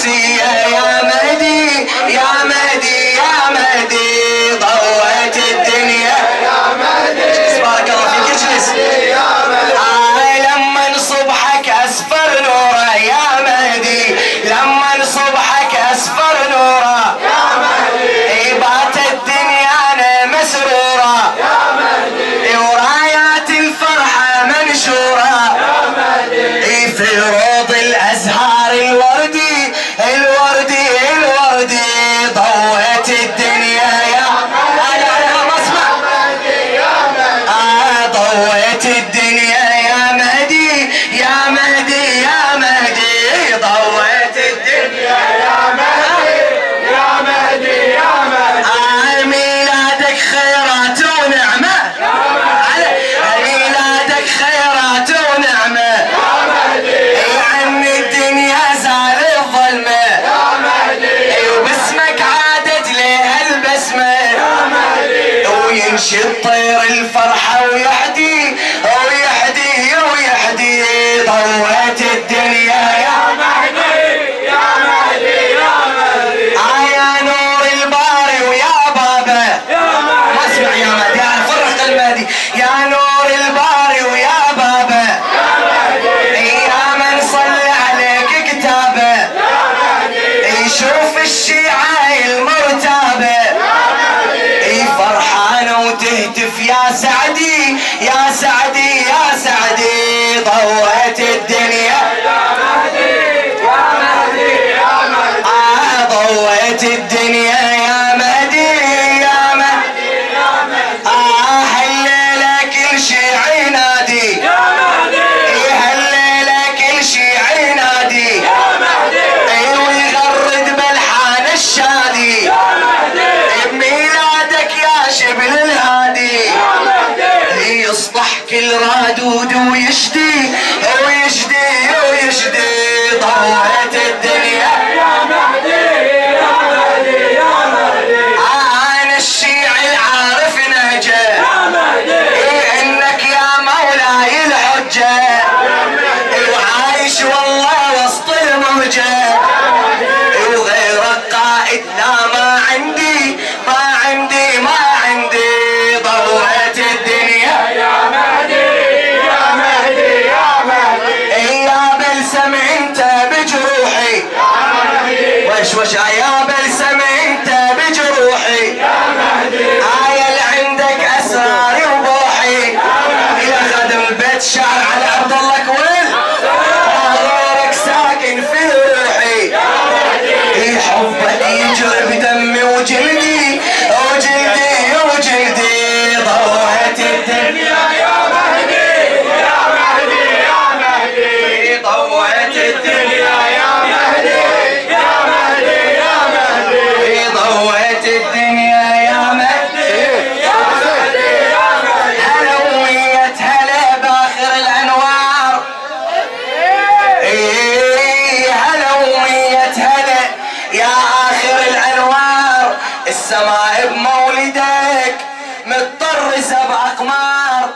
العباسية يا مهدي يا مهدي يا مهدي ضويت الدنيا يا مهدي بارك الله فيك اجلس لما صبحك أسفر نوره يا مهدي لما صبحك أسفر نوره يا مهدي بات الدنيا أنا مسرورة يا مهدي ورايات الفرحة منشورة يا مهدي في روض الأزهار الوردي الوردي الوردي ضويت الدنيا يا ضويت الدنيا يا مهدي يا مهدي يا مهدي ضويت الدنيا يا مهدي يا مهدي يا مهدي ميلادك خيرات ونعمة ميلادك خيرات ونعمة يا مهدي عن الدنيا زال الظلمة يا مهدي وباسمك عادت لها البسمة يا مهدي وينشد طير الفرحة ويحدي ويحدي ويحدي ضويت الدنيا يا مهدي يا مهدي يا مهدي يا نور الباري ويا بابا يا مهدي ما اسمع يا مهدي انا فرقت المهدي يا نور الباري ويا بابا يا مهدي يا من صلى عليك كتابه يا مهدي شوف الشيعة المرتابه يا مهدي فرحانه وتهتف يا سعدي يا سعدي يا سعدي ضويت الدنيا يا مهدي يا مهدي يا مهدي ضويت الدنيا يا مهدي يا مهدي يا مهدي هالليلة كل شيعي ينادي يا مهدي هالليلة كل شيعي ينادي يا مهدي ويغرد بالحان الشادي يا مهدي بميلادك يا شبل الهادي يا مهدي يصطح كل رادود ويشدي ويشدي ويشدي ضويت الدنيا يا مهدي يا مهدي يا مهدي انا الشيعي العارف نهجه يا مهدي انك يا مولاي الحجه يا مهدي وعايش والله وسط الموجه يا مهدي وغيرك قائد لا ما عندي ما عندي ما عندي ضويت الدنيا يا مهدي يا مهدي يا مهدي يا بلسم انت بجروحي يا مهدي وش يا بلسم انت بجروحي يا مهدي اللي عندك اسراري وبوحي يا مهدي يا خادم البيت شعر على عبد الله كويل غيرك ساكن في روحي يا مهدي حبك يجري بدمي وجلدي وجلدي وجلدي ضويت الدنيا يا مهدي يا مهدي يا مهدي ضويت الدنيا يا مهدي يا مهدي يا مهدي ضويت الدنيا يا مهدي يا مهدي يا مهدي هلا ويت هلا باخر الانوار هلا ويت هلا يا اخر الانوار السماء بمولدك متطرزه باقمار